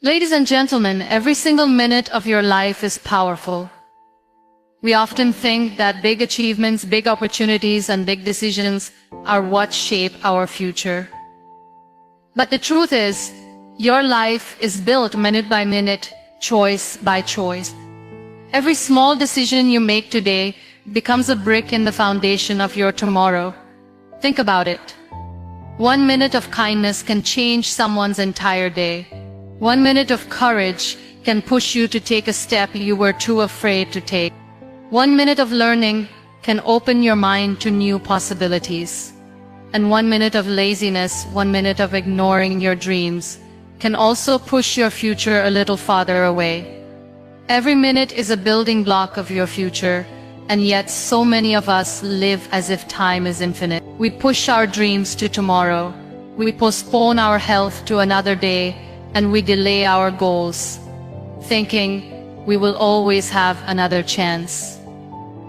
Ladies and gentlemen, every single minute of your life is powerful. We often think that big achievements, big opportunities, and big decisions are what shape our future. But the truth is, your life is built minute by minute, choice by choice. Every small decision you make today becomes a brick in the foundation of your tomorrow. Think about it. 1 minute of kindness can change someone's entire day. 1 minute of courage can push you to take a step you were too afraid to take. 1 minute of learning can open your mind to new possibilities. And 1 minute of laziness, 1 minute of ignoring your dreams, can also push your future a little farther away. Every minute is a building block of your future, and yet so many of us live as if time is infinite. We push our dreams to tomorrow. We postpone our health to another day, and we delay our goals, thinking we will always have another chance.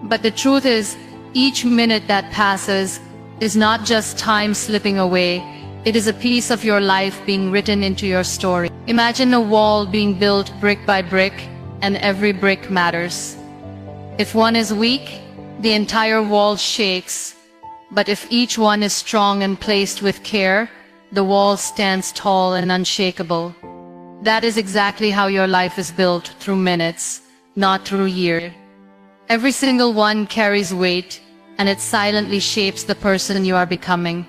But the truth is, each minute that passes is not just time slipping away, it is a piece of your life being written into your story. Imagine a wall being built brick by brick, and every brick matters. If one is weak, the entire wall shakes, but if each one is strong and placed with care, the wall stands tall and unshakable. That is exactly how your life is built, through minutes, not through years. Every single one carries weight, and it silently shapes the person you are becoming.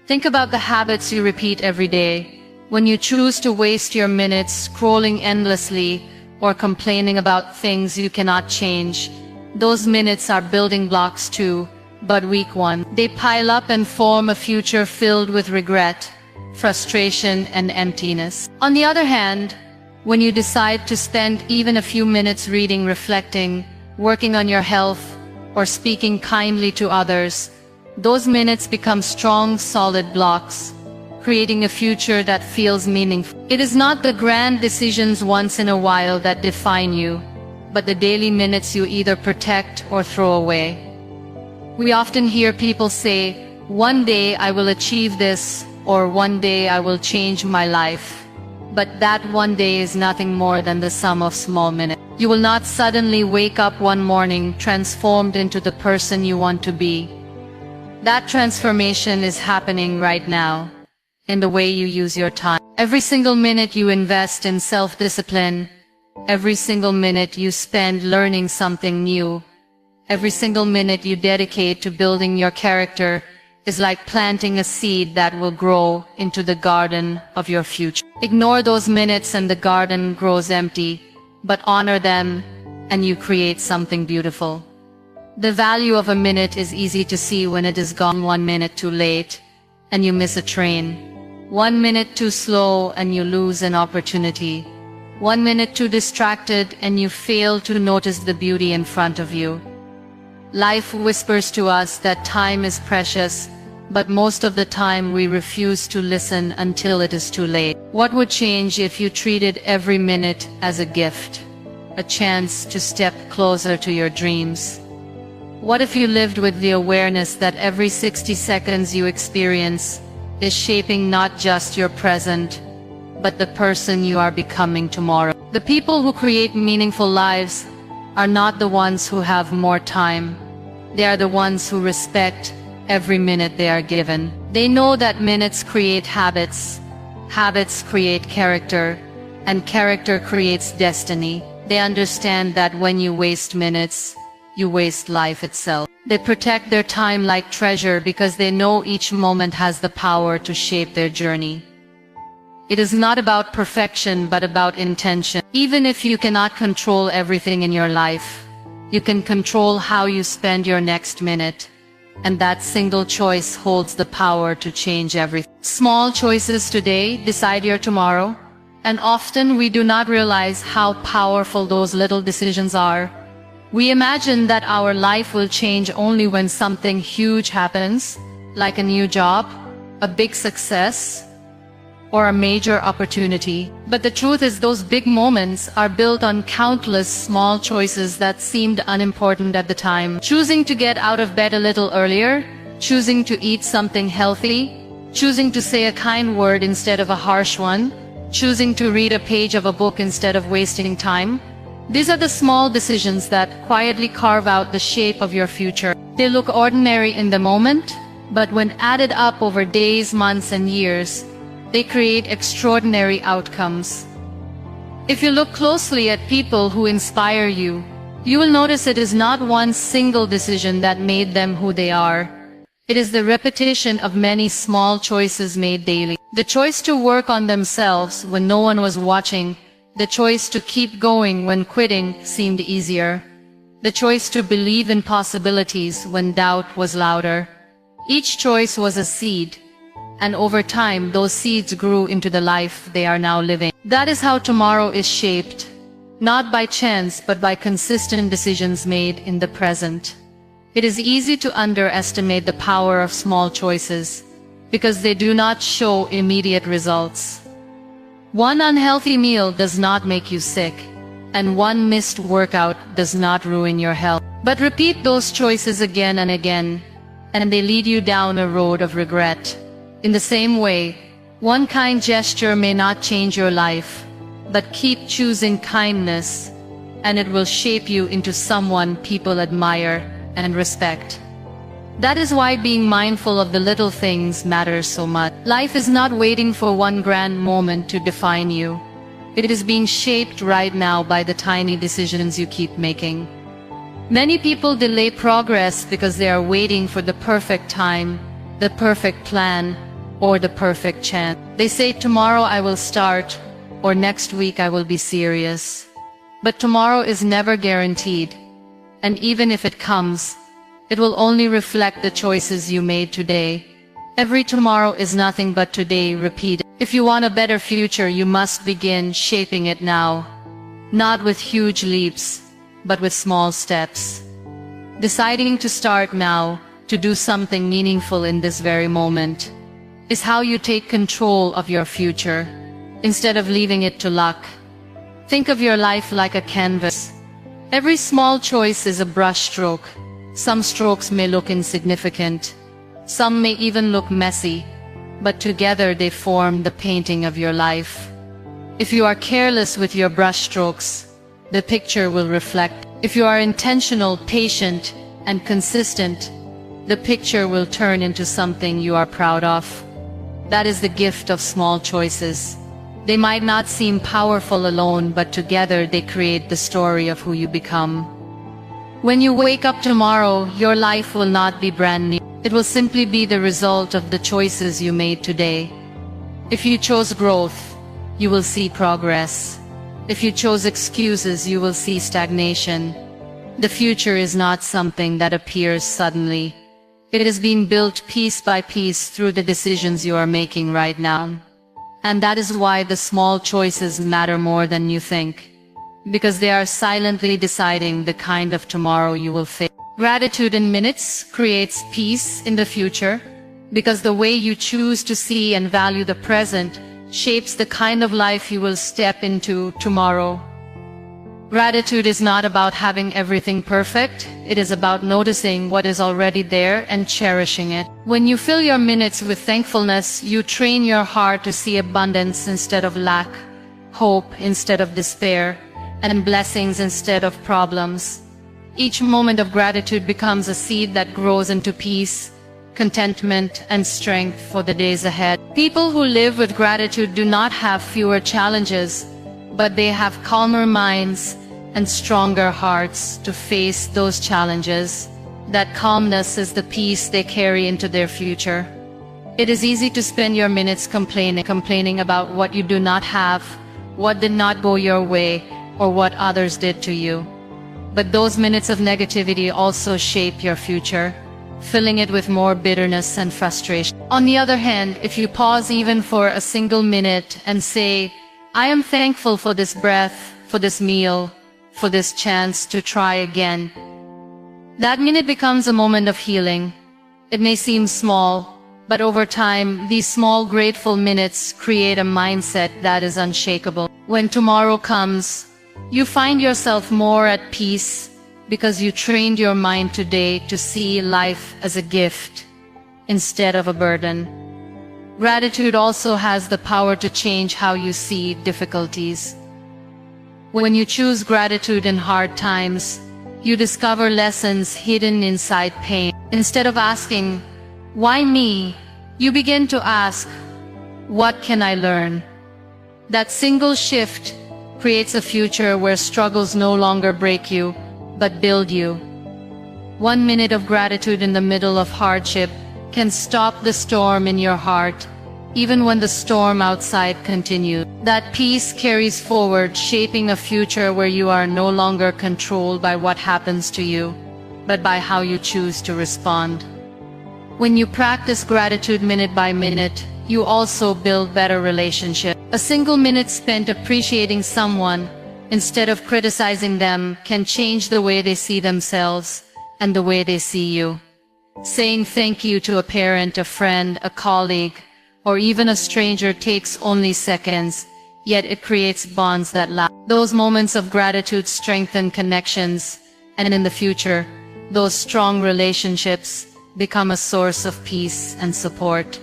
Think about the habits you repeat every day. When you choose to waste your minutes scrolling endlessly or complaining about things you cannot change, those minutes are building blocks too, but weak ones. They pile up and form a future filled with regret, frustration, and emptiness. On the other hand, when you decide to spend even a few minutes reading, reflecting, working on your health, or speaking kindly to others, those minutes become strong, solid blocks, creating a future that feels meaningful. It is not the grand decisions once in a while that define you, but the daily minutes you either protect or throw away. We often hear people say, "One day I will achieve this," or "One day I will change my life." But that one day is nothing more than the sum of small minutes. You will not suddenly wake up one morning transformed into the person you want to be. That transformation is happening right now, in the way you use your time. Every single minute you invest in self-discipline, every single minute you spend learning something new, every single minute you dedicate to building your character is like planting a seed that will grow into the garden of your future. Ignore those minutes and the garden grows empty, but honor them and you create something beautiful. The value of a minute is easy to see when it is gone. 1 minute too late and you miss a train. 1 minute too slow and you lose an opportunity. 1 minute too distracted and you fail to notice the beauty in front of you. Life whispers to us that time is precious, but most of the time we refuse to listen until it is too late. What would change if you treated every minute as a gift, a chance to step closer to your dreams? What if you lived with the awareness that every 60 seconds you experience is shaping not just your present, but the person you are becoming tomorrow? The people who create meaningful lives are not the ones who have more time. They are the ones who respect every minute they are given. They know that minutes create habits, habits create character, and character creates destiny. They understand that when you waste minutes, you waste life itself. They protect their time like treasure because they know each moment has the power to shape their journey. It is not about perfection but about intention. Even if you cannot control everything in your life, you can control how you spend your next minute, and that single choice holds the power to change everything. Small choices today decide your tomorrow, and often we do not realize how powerful those little decisions are. We imagine that our life will change only when something huge happens, like a new job, a big success, or a major opportunity. But the truth is, those big moments are built on countless small choices that seemed unimportant at the time. Choosing to get out of bed a little earlier, choosing to eat something healthy, choosing to say a kind word instead of a harsh one, choosing to read a page of a book instead of wasting time. These are the small decisions that quietly carve out the shape of your future. They look ordinary in the moment, but when added up over days, months, and years, they create extraordinary outcomes. If you look closely at people who inspire you, you will notice it is not one single decision that made them who they are. It is the repetition of many small choices made daily. The choice to work on themselves when no one was watching, the choice to keep going when quitting seemed easier, the choice to believe in possibilities when doubt was louder. Each choice was a seed, and over time those seeds grew into the life they are now living. That is how tomorrow is shaped, not by chance but by consistent decisions made in the present. It is easy to underestimate the power of small choices, because they do not show immediate results. One unhealthy meal does not make you sick, and one missed workout does not ruin your health. But repeat those choices again and again, and they lead you down a road of regret. In the same way, one kind gesture may not change your life, but keep choosing kindness, and it will shape you into someone people admire and respect. That is why being mindful of the little things matters so much. Life is not waiting for one grand moment to define you. It is being shaped right now by the tiny decisions you keep making. Many people delay progress because they are waiting for the perfect time, the perfect plan, or the perfect chance. They say, tomorrow I will start, or next week I will be serious. But tomorrow is never guaranteed, and even if it comes, it will only reflect the choices you made today. Every tomorrow is nothing but today repeated. If you want a better future, you must begin shaping it now. Not with huge leaps, but with small steps. Deciding to start now, to do something meaningful in this very moment, is how you take control of your future, instead of leaving it to luck. Think of your life like a canvas. Every small choice is a brushstroke. Some strokes may look insignificant, some may even look messy, but together they form the painting of your life. If you are careless with your brushstrokes, the picture will reflect. If you are intentional, patient, and consistent, the picture will turn into something you are proud of. That is the gift of small choices. They might not seem powerful alone, but together they create the story of who you become. When you wake up tomorrow, your life will not be brand new. It will simply be the result of the choices you made today. If you chose growth, you will see progress. If you chose excuses, you will see stagnation. The future is not something that appears suddenly. It is being built piece by piece through the decisions you are making right now. And that is why the small choices matter more than you think, because they are silently deciding the kind of tomorrow you will face. Gratitude in minutes creates peace in the future, because the way you choose to see and value the present shapes the kind of life you will step into tomorrow. Gratitude is not about having everything perfect, it is about noticing what is already there and cherishing it. When you fill your minutes with thankfulness, you train your heart to see abundance instead of lack, hope instead of despair, and blessings instead of problems. Each moment of gratitude becomes a seed that grows into peace, contentment, and strength for the days ahead. People who live with gratitude do not have fewer challenges, but they have calmer minds and stronger hearts to face those challenges. That calmness is the peace they carry into their future. It is easy to spend your minutes complaining about what you do not have, what did not go your way, or what others did to you. But those minutes of negativity also shape your future, filling it with more bitterness and frustration. On the other hand, if you pause even for a single minute and say, I am thankful for this breath, for this meal, for this chance to try again, that minute becomes a moment of healing. It may seem small, but over time, these small grateful minutes create a mindset that is unshakable. When tomorrow comes, you find yourself more at peace because you trained your mind today to see life as a gift instead of a burden. Gratitude also has the power to change how you see difficulties. When you choose gratitude in hard times, you discover lessons hidden inside pain. Instead of asking, "Why me?" you begin to ask, "What can I learn?" That single shift creates a future where struggles no longer break you, but build you. 1 minute of gratitude in the middle of hardship can stop the storm in your heart, even when the storm outside continues. That peace carries forward, shaping a future where you are no longer controlled by what happens to you, but by how you choose to respond. When you practice gratitude minute by minute, you also build better relationships. A single minute spent appreciating someone instead of criticizing them can change the way they see themselves and the way they see you. Saying thank you to a parent, a friend, a colleague, or even a stranger takes only seconds, yet it creates bonds that last. Those moments of gratitude strengthen connections, and in the future, those strong relationships become a source of peace and support.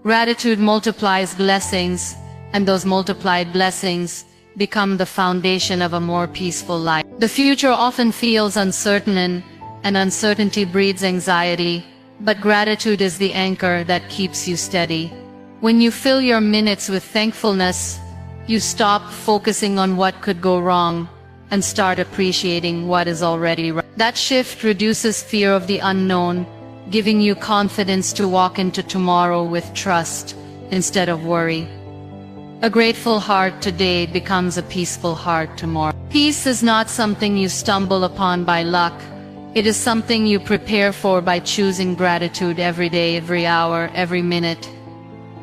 Gratitude multiplies blessings, and those multiplied blessings become the foundation of a more peaceful life. The future often feels uncertain, and uncertainty breeds anxiety, but gratitude is the anchor that keeps you steady. When you fill your minutes with thankfulness, you stop focusing on what could go wrong and start appreciating what is already right. That shift reduces fear of the unknown, giving you confidence to walk into tomorrow with trust instead of worry. A grateful heart today becomes a peaceful heart tomorrow. Peace is not something you stumble upon by luck. It is something you prepare for by choosing gratitude every day, every hour, every minute.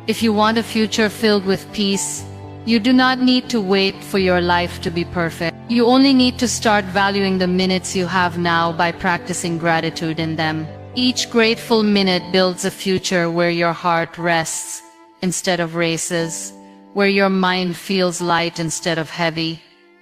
If you want a future filled with peace, you do not need to wait for your life to be perfect. You only need to start valuing the minutes you have now by practicing gratitude in them. Each grateful minute builds a future where your heart rests instead of races, where your mind feels light instead of heavy,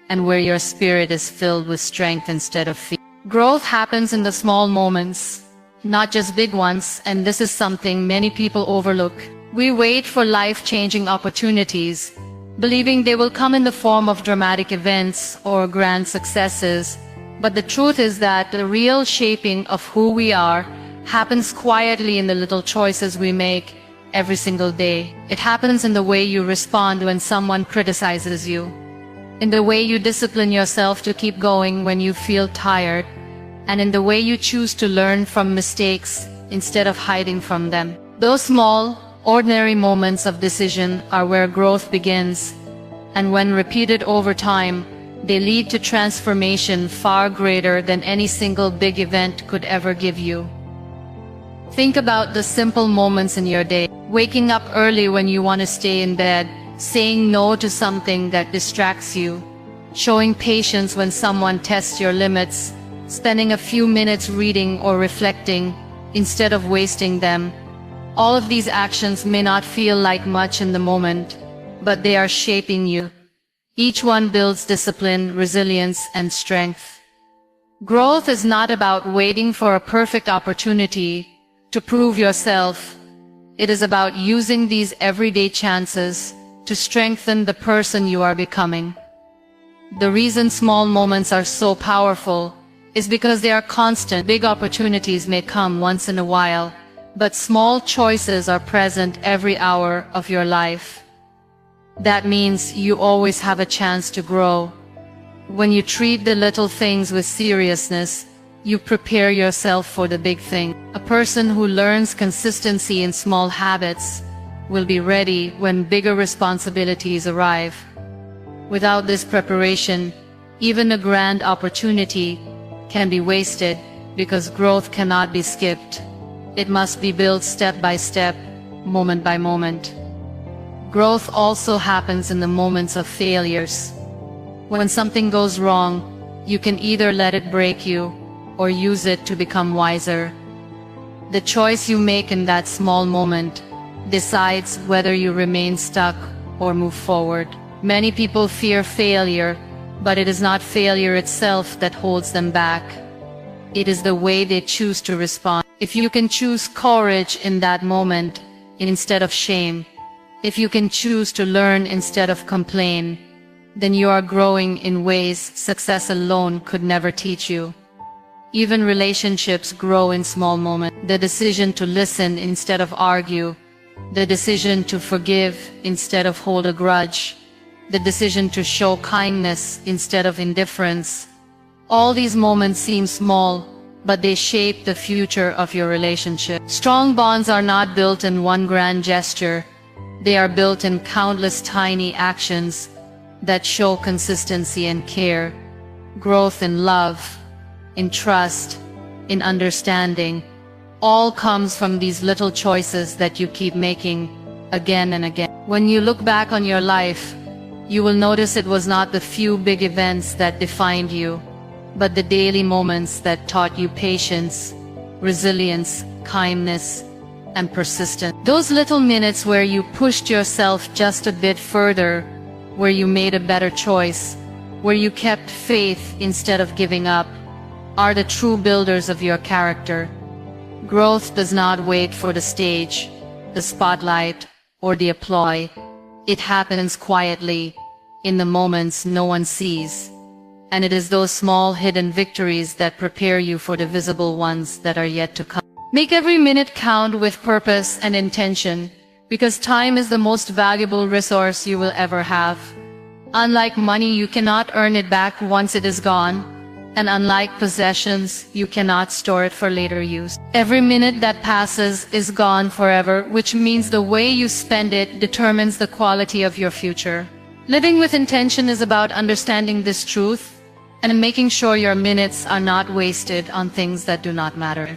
and where your spirit is filled with strength instead of fear. Growth happens in the small moments, not just big ones, and this is something many people overlook. We wait for life-changing opportunities, believing they will come in the form of dramatic events or grand successes, but the truth is that the real shaping of who we are happens quietly in the little choices we make every single day. It happens in the way you respond when someone criticizes you, in the way you discipline yourself to keep going when you feel tired, and in the way you choose to learn from mistakes instead of hiding from them. Those small, ordinary moments of decision are where growth begins, and when repeated over time, they lead to transformation far greater than any single big event could ever give you. Think about the simple moments in your day. Waking up early when you want to stay in bed, saying no to something that distracts you, showing patience when someone tests your limits, spending a few minutes reading or reflecting instead of wasting them. All of these actions may not feel like much in the moment, but they are shaping you. Each one builds discipline, resilience, and strength. Growth is not about waiting for a perfect opportunity to prove yourself. It is about using these everyday chances to strengthen the person you are becoming. The reason small moments are so powerful is because they are constant. Big opportunities may come once in a while, but small choices are present every hour of your life. That means you always have a chance to grow. When you treat the little things with seriousness, you prepare yourself for the big thing. A person who learns consistency in small habits will be ready when bigger responsibilities arrive. Without this preparation, even a grand opportunity can be wasted because growth cannot be skipped. It must be built step by step, moment by moment. Growth also happens in the moments of failures. When something goes wrong, you can either let it break you or use it to become wiser. The choice you make in that small moment decides whether you remain stuck or move forward. Many people fear failure, but it is not failure itself that holds them back. It is the way they choose to respond. If you can choose courage in that moment, instead of shame, if you can choose to learn instead of complain, then you are growing in ways success alone could never teach you. Even relationships grow in small moments. The decision to listen instead of argue, the decision to forgive instead of hold a grudge, the decision to show kindness instead of indifference. All these moments seem small, but they shape the future of your relationship. Strong bonds are not built in one grand gesture. They are built in countless tiny actions that show consistency and care, growth in love, in trust, in understanding. All comes from these little choices that you keep making again and again. When you look back on your life, you will notice it was not the few big events that defined you, but the daily moments that taught you patience, resilience, kindness, and persistence. Those little minutes where you pushed yourself just a bit further, where you made a better choice, where you kept faith instead of giving up, are the true builders of your character. Growth does not wait for the stage, the spotlight, or the applause. It happens quietly, in the moments no one sees. And it is those small hidden victories that prepare you for the visible ones that are yet to come. Make every minute count with purpose and intention, because time is the most valuable resource you will ever have. Unlike money, you cannot earn it back once it is gone, and unlike possessions, you cannot store it for later use. Every minute that passes is gone forever, which means the way you spend it determines the quality of your future. Living with intention is about understanding this truth and making sure your minutes are not wasted on things that do not matter.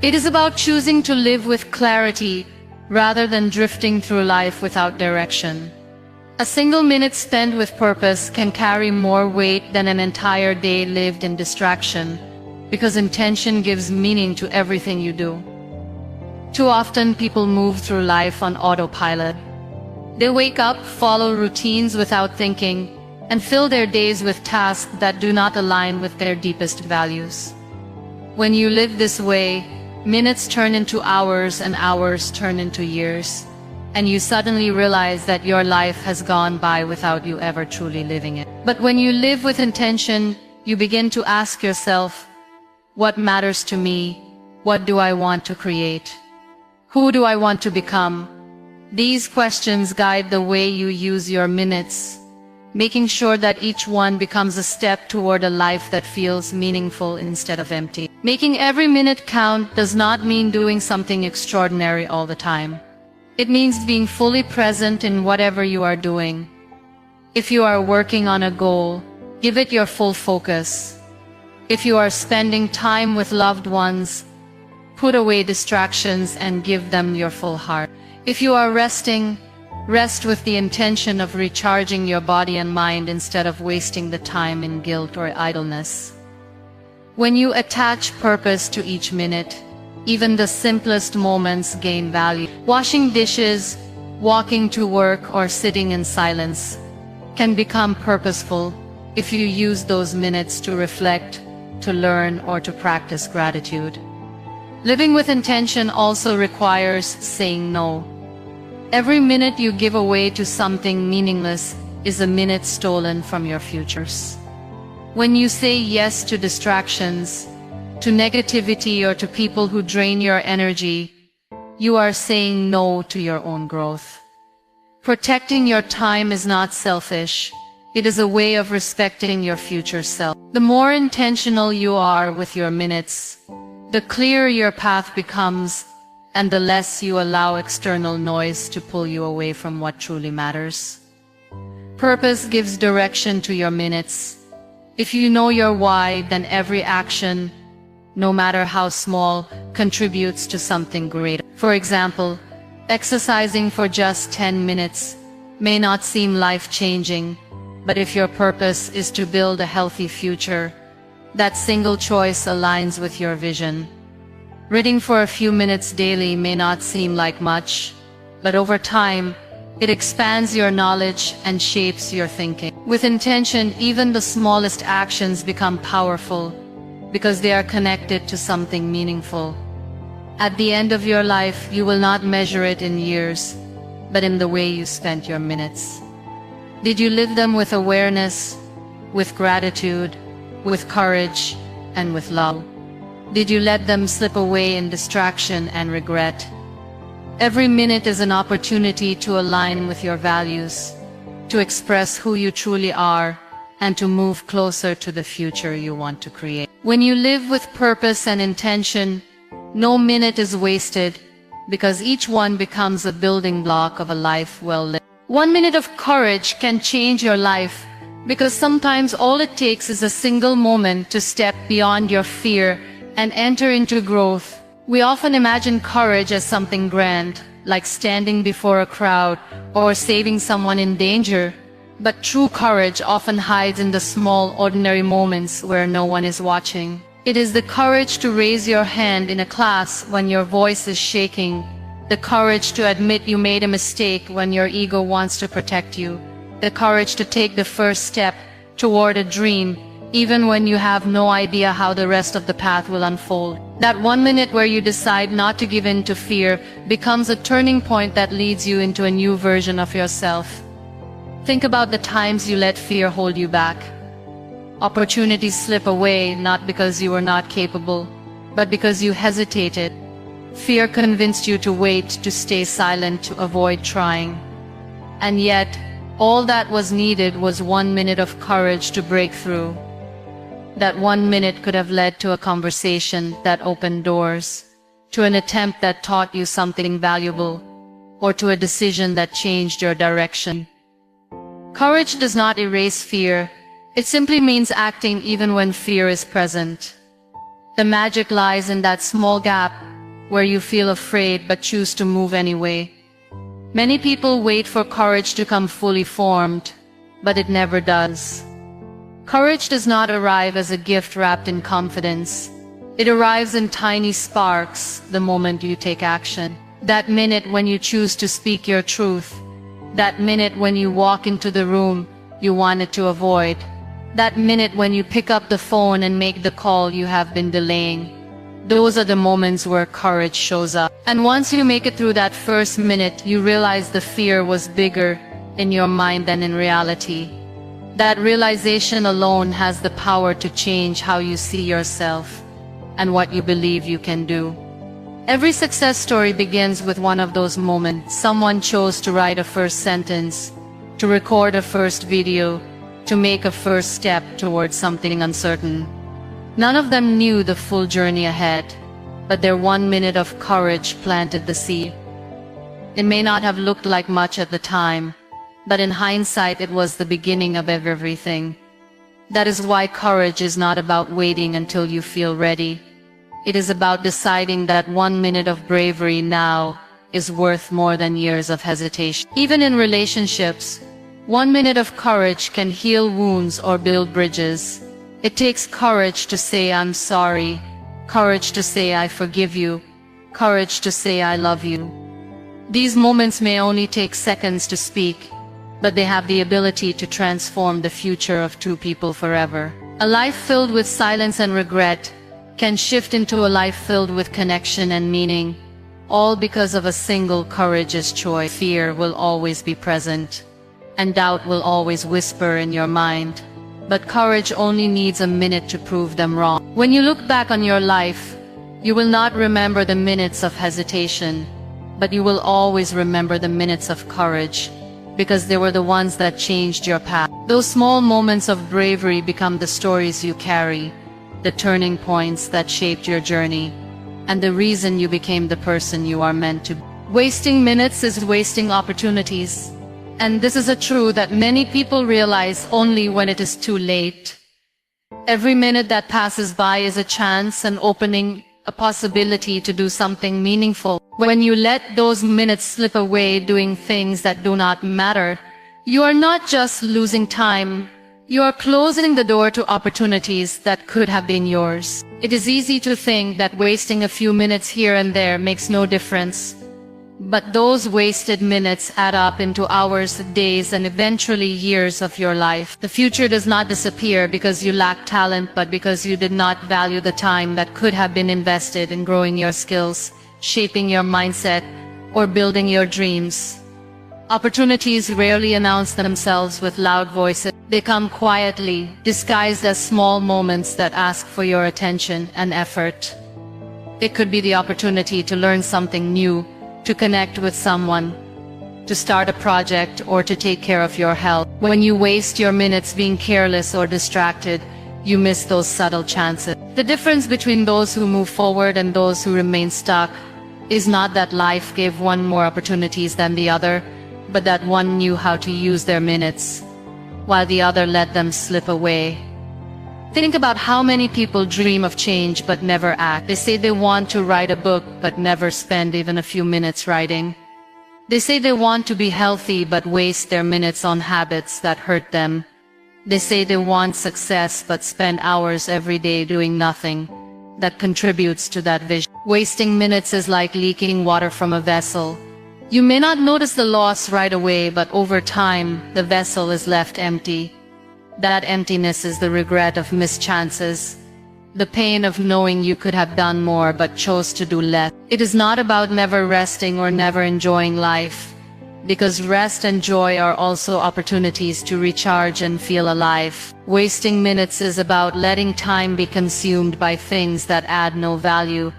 It is about choosing to live with clarity rather than drifting through life without direction. A single minute spent with purpose can carry more weight than an entire day lived in distraction, because intention gives meaning to everything you do. Too often people move through life on autopilot. They wake up, follow routines without thinking, and fill their days with tasks that do not align with their deepest values. When you live this way, minutes turn into hours and hours turn into years, and you suddenly realize that your life has gone by without you ever truly living it. But when you live with intention, you begin to ask yourself, what matters to me? What do I want to create? Who do I want to become? These questions guide the way you use your minutes, making sure that each one becomes a step toward a life that feels meaningful instead of empty. Making every minute count does not mean doing something extraordinary all the time. It means being fully present in whatever you are doing. If you are working on a goal, give it your full focus. If you are spending time with loved ones, put away distractions and give them your full heart. If you are resting, rest with the intention of recharging your body and mind instead of wasting the time in guilt or idleness. When you attach purpose to each minute, even the simplest moments gain value. Washing dishes, walking to work, or sitting in silence can become purposeful if you use those minutes to reflect, to learn, or to practice gratitude. Living with intention also requires saying no. Every minute you give away to something meaningless is a minute stolen from your futures. When you say yes to distractions, to negativity, or to people who drain your energy, you are saying no to your own growth. Protecting your time is not selfish. It is a way of respecting your future self. The more intentional you are with your minutes, the clearer your path becomes, and the less you allow external noise to pull you away from what truly matters. Purpose gives direction to your minutes. If you know your why, then every action, no matter how small, contributes to something greater. For example, exercising for just 10 minutes may not seem life-changing, but if your purpose is to build a healthy future, that single choice aligns with your vision. Reading for a few minutes daily may not seem like much, but over time, it expands your knowledge and shapes your thinking. With intention, even the smallest actions become powerful, because they are connected to something meaningful. At the end of your life, you will not measure it in years, but in the way you spent your minutes. Did you live them with awareness, with gratitude, with courage, and with love? Did you let them slip away in distraction and regret? Every minute is an opportunity to align with your values, to express who you truly are, and to move closer to the future you want to create. When you live with purpose and intention, no minute is wasted, because each one becomes a building block of a life well lived. 1 minute of courage can change your life, because sometimes all it takes is a single moment to step beyond your fear and enter into growth. We often imagine courage as something grand, like standing before a crowd or saving someone in danger. But true courage often hides in the small, ordinary moments where no one is watching. It is the courage to raise your hand in a class when your voice is shaking, the courage to admit you made a mistake when your ego wants to protect you, the courage to take the first step toward a dream, even when you have no idea how the rest of the path will unfold. That 1 minute where you decide not to give in to fear becomes a turning point that leads you into a new version of yourself. Think about the times you let fear hold you back. Opportunities slip away not because you were not capable, but because you hesitated. Fear convinced you to wait, to stay silent, to avoid trying. And yet, all that was needed was 1 minute of courage to break through. That 1 minute could have led to a conversation that opened doors, to an attempt that taught you something valuable, or to a decision that changed your direction. Courage does not erase fear. It simply means acting even when fear is present. The magic lies in that small gap where you feel afraid but choose to move anyway. Many people wait for courage to come fully formed, but it never does. Courage does not arrive as a gift wrapped in confidence. It arrives in tiny sparks the moment you take action. That minute when you choose to speak your truth. That minute when you walk into the room you wanted to avoid. That minute when you pick up the phone and make the call you have been delaying. Those are the moments where courage shows up. And once you make it through that first minute, you realize the fear was bigger in your mind than in reality. That realization alone has the power to change how you see yourself and what you believe you can do. Every success story begins with one of those moments. Someone chose to write a first sentence, to record a first video, to make a first step towards something uncertain. None of them knew the full journey ahead, but their 1 minute of courage planted the seed. It may not have looked like much at the time, but in hindsight it was the beginning of everything. That is why courage is not about waiting until you feel ready. It is about deciding that 1 minute of bravery now is worth more than years of hesitation. Even in relationships, 1 minute of courage can heal wounds or build bridges. It takes courage to say I'm sorry, courage to say I forgive you, courage to say I love you. These moments may only take seconds to speak, but they have the ability to transform the future of two people forever. A life filled with silence and regret can shift into a life filled with connection and meaning, all because of a single courageous choice. Fear will always be present, and doubt will always whisper in your mind. But courage only needs a minute to prove them wrong. When you look back on your life, you will not remember the minutes of hesitation, but you will always remember the minutes of courage, because they were the ones that changed your path. Those small moments of bravery become the stories you carry, the turning points that shaped your journey, and the reason you became the person you are meant to be. Wasting minutes is wasting opportunities. And this is a truth that many people realize only when it is too late. Every minute that passes by is a chance, an opening, a possibility to do something meaningful. When you let those minutes slip away doing things that do not matter, you are not just losing time, you are closing the door to opportunities that could have been yours. It is easy to think that wasting a few minutes here and there makes no difference. But those wasted minutes add up into hours, days, and eventually years of your life. The future does not disappear because you lack talent, but because you did not value the time that could have been invested in growing your skills, shaping your mindset, or building your dreams. Opportunities rarely announce themselves with loud voices. They come quietly, disguised as small moments that ask for your attention and effort. It could be the opportunity to learn something new, to connect with someone, to start a project, or to take care of your health. When you waste your minutes being careless or distracted, you miss those subtle chances. The difference between those who move forward and those who remain stuck is not that life gave one more opportunities than the other, but that one knew how to use their minutes, while the other let them slip away. Think about how many people dream of change but never act. They say they want to write a book but never spend even a few minutes writing. They say they want to be healthy but waste their minutes on habits that hurt them. They say they want success but spend hours every day doing nothing that contributes to that vision. Wasting minutes is like leaking water from a vessel. You may not notice the loss right away, but over time, the vessel is left empty. That emptiness is the regret of missed chances, the pain of knowing you could have done more but chose to do less. It is not about never resting or never enjoying life, because rest and joy are also opportunities to recharge and feel alive. Wasting minutes is about letting time be consumed by things that add no value,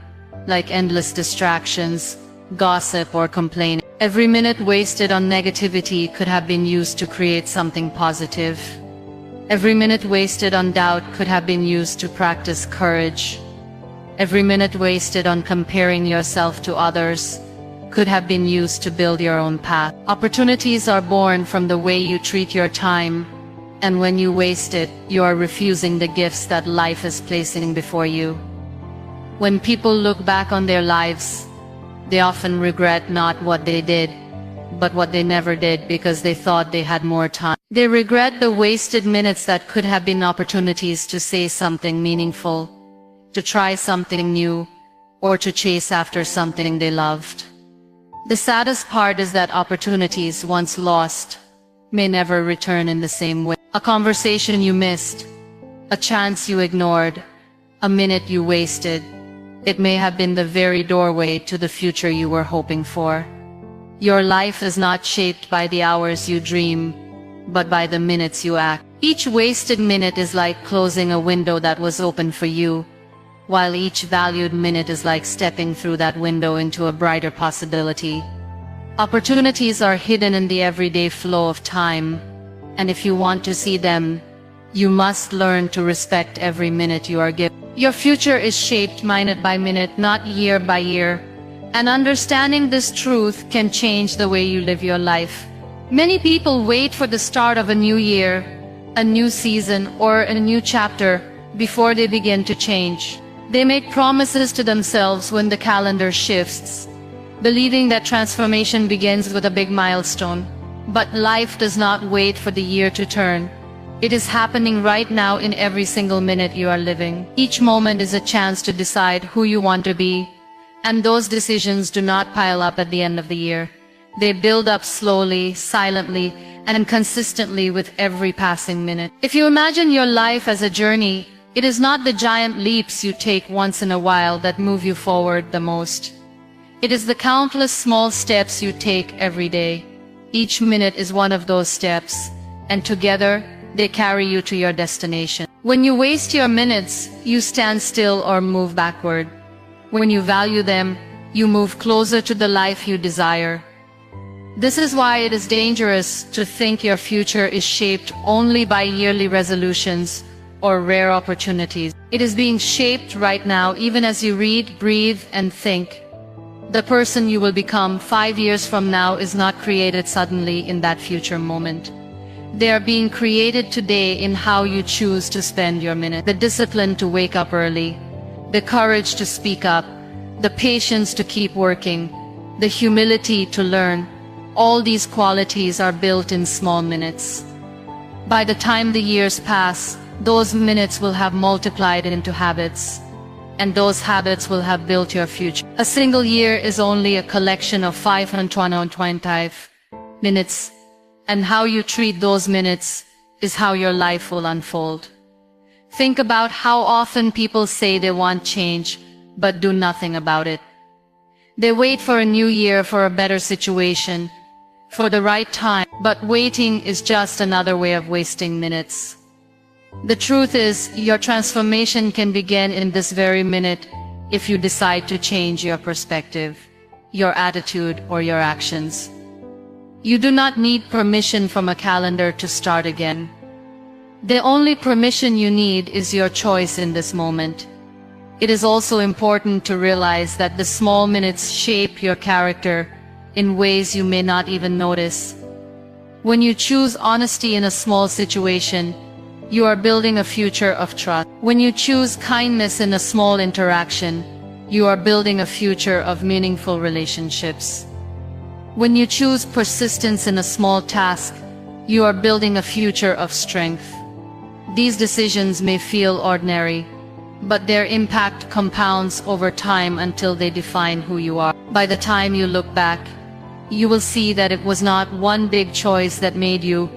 like endless distractions, gossip, or complaining. Every minute wasted on negativity could have been used to create something positive. Every minute wasted on doubt could have been used to practice courage. Every minute wasted on comparing yourself to others could have been used to build your own path. Opportunities are born from the way you treat your time, and when you waste it, you are refusing the gifts that life is placing before you. When people look back on their lives, they often regret not what they did, but what they never did because they thought they had more time. They regret the wasted minutes that could have been opportunities to say something meaningful, to try something new, or to chase after something they loved. The saddest part is that opportunities once lost may never return in the same way. A conversation you missed, a chance you ignored, a minute you wasted. It may have been the very doorway to the future you were hoping for. Your life is not shaped by the hours you dream, but by the minutes you act. Each wasted minute is like closing a window that was open for you, while each valued minute is like stepping through that window into a brighter possibility. Opportunities are hidden in the everyday flow of time, and if you want to see them, you must learn to respect every minute you are given. Your future is shaped minute by minute, not year by year, and understanding this truth can change the way you live your life. Many people wait for the start of a new year, a new season, or a new chapter before they begin to change. They make promises to themselves when the calendar shifts, believing that transformation begins with a big milestone. But life does not wait for the year to turn. It is happening right now in every single minute you are living. Each moment is a chance to decide who you want to be, and those decisions do not pile up at the end of the year. They build up slowly, silently, and consistently with every passing minute. If you imagine your life as a journey, it is not the giant leaps you take once in a while that move you forward the most. It is the countless small steps you take every day. Each minute is one of those steps, and together, they carry you to your destination. When you waste your minutes, you stand still or move backward. When you value them, you move closer to the life you desire. This is why it is dangerous to think your future is shaped only by yearly resolutions or rare opportunities. It is being shaped right now, even as you read, breathe, and think. The person you will become 5 years from now is not created suddenly in that future moment. They are being created today in how you choose to spend your minute. The discipline to wake up early, the courage to speak up, the patience to keep working, the humility to learn. All these qualities are built in small minutes. By the time the years pass, those minutes will have multiplied into habits, and those habits will have built your future. A single year is only a collection of 525 minutes, and how you treat those minutes is how your life will unfold. Think about how often people say they want change, but do nothing about it. They wait for a new year, for a better situation, for the right time, but waiting is just another way of wasting minutes. The truth is, your transformation can begin in this very minute if you decide to change your perspective, your attitude, or your actions. You do not need permission from a calendar to start again. The only permission you need is your choice in this moment. It is also important to realize that the small minutes shape your character in ways you may not even notice. When you choose honesty in a small situation, you are building a future of trust. When you choose kindness in a small interaction, you are building a future of meaningful relationships. When you choose persistence in a small task, you are building a future of strength. These decisions may feel ordinary, but their impact compounds over time until they define who you are. By the time you look back, you will see that it was not one big choice that made you,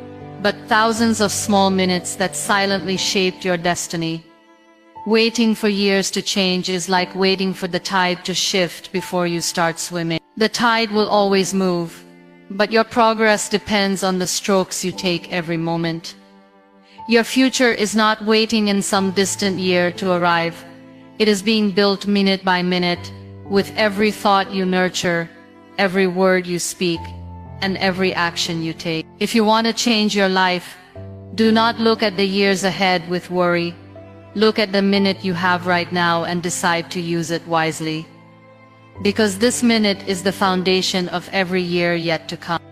but thousands of small minutes that silently shaped your destiny. Waiting for years to change is like waiting for the tide to shift before you start swimming. The tide will always move, but your progress depends on the strokes you take every moment. Your future is not waiting in some distant year to arrive. It is being built minute by minute, with every thought you nurture, every word you speak, and every action you take. If you want to change your life, do not look at the years ahead with worry. Look at the minute you have right now and decide to use it wisely. Because this minute is the foundation of every year yet to come.